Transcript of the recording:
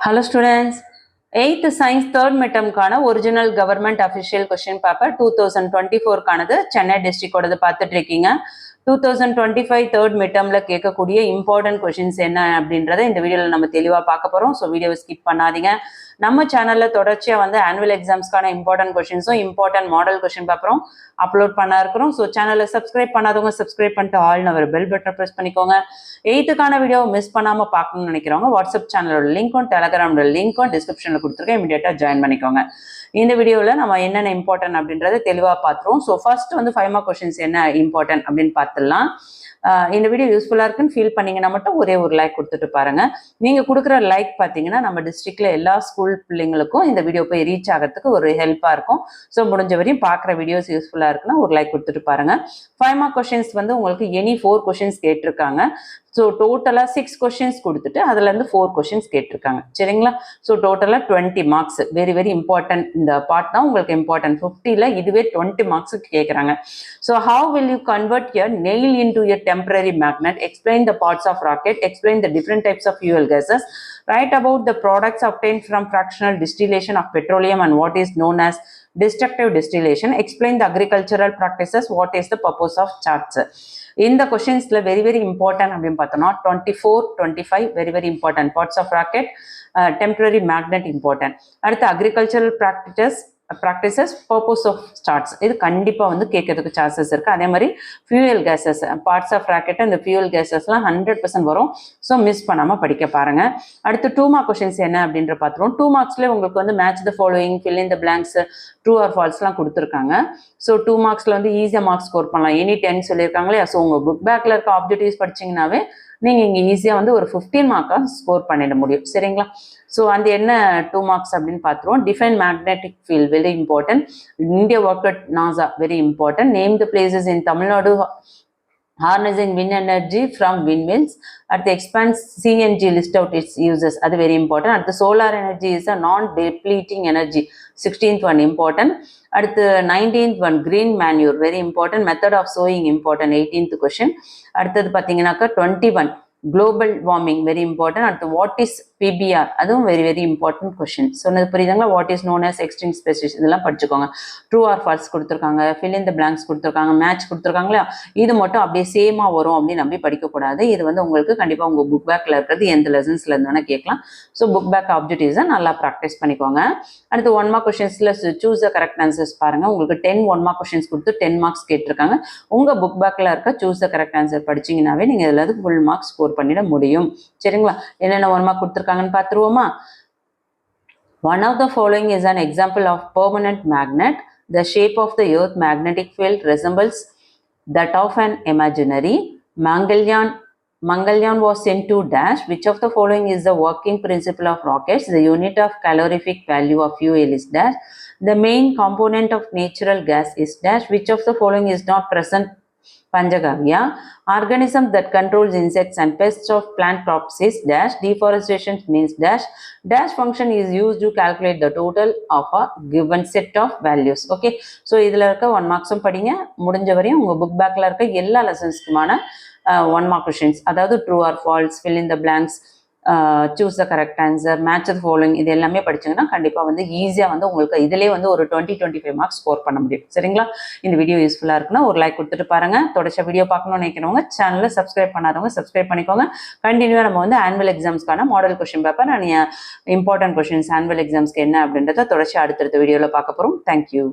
Hello students, 8th science third midterm கான original government official question paper 2024 கானது Chennai district ஓடது பார்த்துட்டு இருக்கீங்க. 2025 third midtermல கேட்கக்கூடிய important questions என்ன அப்படின்றத இந்த வீடியோல நம்ம தெளிவா பார்க்க போறோம். ஸோ வீடியோவை ஸ்கிப் பண்ணாதீங்க. நம்ம சேனல்ல தொடர்ச்சியா வந்து ஆனுவல் எக்ஸாம்ஸ்க்கான இம்பார்ட்டன்ட் கொஸ்டின்ஸும் இம்பார்ட்டன்ட் மாடல் கொஸ்டின் பேப்பரும் அப்லோட் பண்ண இருக்கிறோம். ஸோ சேனலை சப்ஸ்கிரைப் பண்ணாதவங்க சப்ஸ்கிரைப் பண்ணிட்டு ஆல்னு ஒரு பெல் பட்டன் ப்ரெஸ் பண்ணிக்கோங்க. 8th வீடியோ மிஸ் பண்ணாம பார்க்கணும்னு நினைக்கிறவங்க வாட்ஸ்அப் சேனலோட லிங்க்கும் டெலகிராமோட லிங்க்கும் டிஸ்கிரிப்ஷன்ல கொடுத்துருக்கேன். இமீடியட்டா ஜாயின் பண்ணிக்கோங்க. இந்த வீடியோவில் நம்ம என்னென்ன இம்பார்ட்டன்ட் அப்படின்றத தெளிவாக பார்த்துருவோம். ஸோ ஃபர்ஸ்ட் வந்து 5 மார்க் கொஸ்டின்ஸ் என்ன இம்பார்ட்டன்ட் அப்படின்னு பார்த்துடலாம். இந்த வீடியோ யூஸ்ஃபுல்லாக இருக்குன்னு ஃபீல் பண்ணீங்கன்னா மட்டும் ஒரே ஒரு லைக் கொடுத்துட்டு பாருங்க. நீங்க கொடுக்குற லைக் பார்த்தீங்கன்னா நம்ம டிஸ்ட்ரிக்ட்ல எல்லா ஸ்கூல் பிள்ளைங்களுக்கும் இந்த வீடியோ போய் ரீச் ஆகிறதுக்கு ஒரு ஹெல்ப்பா இருக்கும். ஸோ முடிஞ்ச வரையும் பார்க்குற வீடியோஸ் யூஸ்ஃபுல்லா இருக்குன்னா ஒரு லைக் கொடுத்துட்டு பாருங்க. 5 மார்க் கொஸ்டின்ஸ் வந்து உங்களுக்கு எனி 4 கொஸ்டின்ஸ் கேட்டிருக்காங்க. ஸோ டோட்டலாக 6 கொஸ்டின்ஸ் கொடுத்துட்டு அதுலேருந்து 4 கொஸ்டின்ஸ் கேட்டிருக்காங்க. சரிங்களா? ஸோ டோட்டலாக 20 மார்க்ஸ். Very very important. இந்த பார்ட் தான் உங்களுக்கு இம்பார்ட்டன்ட். 50ல் இதுவே 20 மார்க்ஸுக்கு கேட்குறாங்க. So how will you convert your nail into your temporary magnet, explain the parts of rocket, explain the different types of fuel gases, write about the products obtained from fractional distillation of petroleum and what is known as destructive distillation, explain the agricultural practices, what is the purpose of charts. இந்த கொஸ்டின்ஸ்ல very very important அப்படின்னு பார்த்தோம்னா 24, 25 very very important. Parts of rocket, temporary magnet important. அடுத்து agricultural practices, purpose of starts, இது கண்டிப்பாக வந்து கேட்கறதுக்கு chances இருக்கு. அதே மாதிரி fuel gases, parts of rocket இந்த ஃபியூயல் கேசஸ்லாம் 100% வரும். ஸோ மிஸ் பண்ணாமல் படிக்க பாருங்க. அடுத்து 2 மார்க் கொஸ்டின்ஸ் என்ன அப்படின்ற பார்த்துருவோம். 2 மார்க்ஸ்ல உங்களுக்கு வந்து match the following, fill in the blanks, true or ஃபால்ஸ்லாம் கொடுத்துருக்காங்க. ஸோ 2 மார்க்ஸ்ல வந்து ஈஸியாக மார்க்ஸ் ஸ்கோர் பண்ணலாம். எனி 10 சொல்லியிருக்காங்களே. ஸோ உங்கள் புக் பேக்கில் இருக்க ஆப்ஜெக்டிவ்ஸ் படிச்சிங்கனாவே நீங்கள் இங்கே ஈஸியாக வந்து ஒரு 15 மார்க்காக ஸ்கோர் பண்ணிட முடியும். சரிங்களா? ஸோ அந்த என்ன 2 மார்க்ஸ் அப்படின்னு பார்த்துருவோம். Define magnetic field, very important. India work at NASA, very important. Name the places in Tamil Nadu harnessing wind energy from windmills. At the expands CNG, list out its uses, அது very important. At the solar energy is a non-depleting energy, 16th one important. At the 19th one green manure, very important. Method of sowing important, 18th question. அடுத்தது பார்த்தீங்கன்னாக்கா 21 global warming, very important. அடுத்து what is PBR, அதுவும் very very important question. சொன்னது புரியுதுங்களா? What is known as extinct species, இதெல்லாம் படிச்சுக்கோங்க. True or false கொடுத்துருக்காங்க, fill in the blanks கொடுத்துருக்காங்க, மேட்ச் கொடுத்துருக்காங்களா. இது மட்டும் அப்படியே சேமாக வரும் அப்படின்னு நம்பி படிக்கக்கூடாது. இது வந்து உங்களுக்கு கண்டிப்பாக உங்கள் புக் பேக்கில் இருக்கிறது எந்த லெசன்ஸ்ல இருந்தோன்னா கேட்கலாம். ஸோ புக் பேக் ஆப்ஜெக்டிவ்ஸை நல்லா ப்ராக்டிஸ் பண்ணிக்கோங்க. அடுத்து 1 மார்க் கொஸ்டின்ஸில் சூஸ் த கரெக்ட் ஆன்சர்ஸ் பாருங்கள். உங்களுக்கு 10 1 மார்க் கொஸ்டின்ஸ் கொடுத்து 10 மார்க்ஸ் கேட்டிருக்காங்க. உங்கள் புக் பேக்கில் இருக்க சூஸ் த கரெக்ட் ஆன்சர் படிச்சிங்கனாவே நீங்கள் இதில் ஃபுல் மார்க்ஸ் ஸ்கோர் பண்ணிட முடியும். சரிங்களா? என்னென்ன 1 மார்க் கொடுத்துருக்காங்கன்னு பார்த்துருவோமா? One of the following is an example of permanent magnet. The shape of the earth magnetic field resembles that of an imaginary. Mangalyaan was sent to dash. Which of the following is the working principle of rockets? The unit of calorific value of fuel is dash. The main component of natural gas is dash. Which of the following is not present? Panchagavya. Organism that controls insects and pests of plant crops is dash. Deforestation means dash. Dash function is used to calculate the total of a given set of values. Okay, so இதில் இருக்க 1 மார்க்ஸும் படிங்க. முடிஞ்ச வரையும் உங்கள் book பேக்கில் இருக்க எல்லா லெசன்ஸ்க்குமான 1 மார்க் கொஸ்டின்ஸ், அதாவது true or false, fill in the blanks, choose the correct answer, match the following, இது எல்லாமே படிச்சிங்கன்னா கண்டிப்பாக வந்து ஈஸியாக வந்து உங்களுக்கு இதிலே வந்து ஒரு 20-25 மார்க்ஸ் ஸ்கோர் பண்ண முடியும். சரிங்களா? இந்த வீடியோ யூஸ்ஃபுல்லாக இருக்குன்னா ஒரு லைக் கொடுத்துட்டு பாருங்க. தொடர்ச்சி வீடியோ பார்க்கணும்னு நினைக்கிறவங்க சேனலை சப்ஸ்கிரைப் பண்ணாதவங்க சப்ஸ்கிரைப் பண்ணிக்கோங்க. கண்டினியூவாக நம்ம வந்து ஆனுவல் எக்ஸாம்ஸ்க்கான model question paper important questions annual எக்ஸாம்ஸ்க்கு என்ன அப்படின்றத தொடர்ச்சி அடுத்தடுத்த வீடியோவில் பார்க்க போகிறோம். தேங்க்யூ.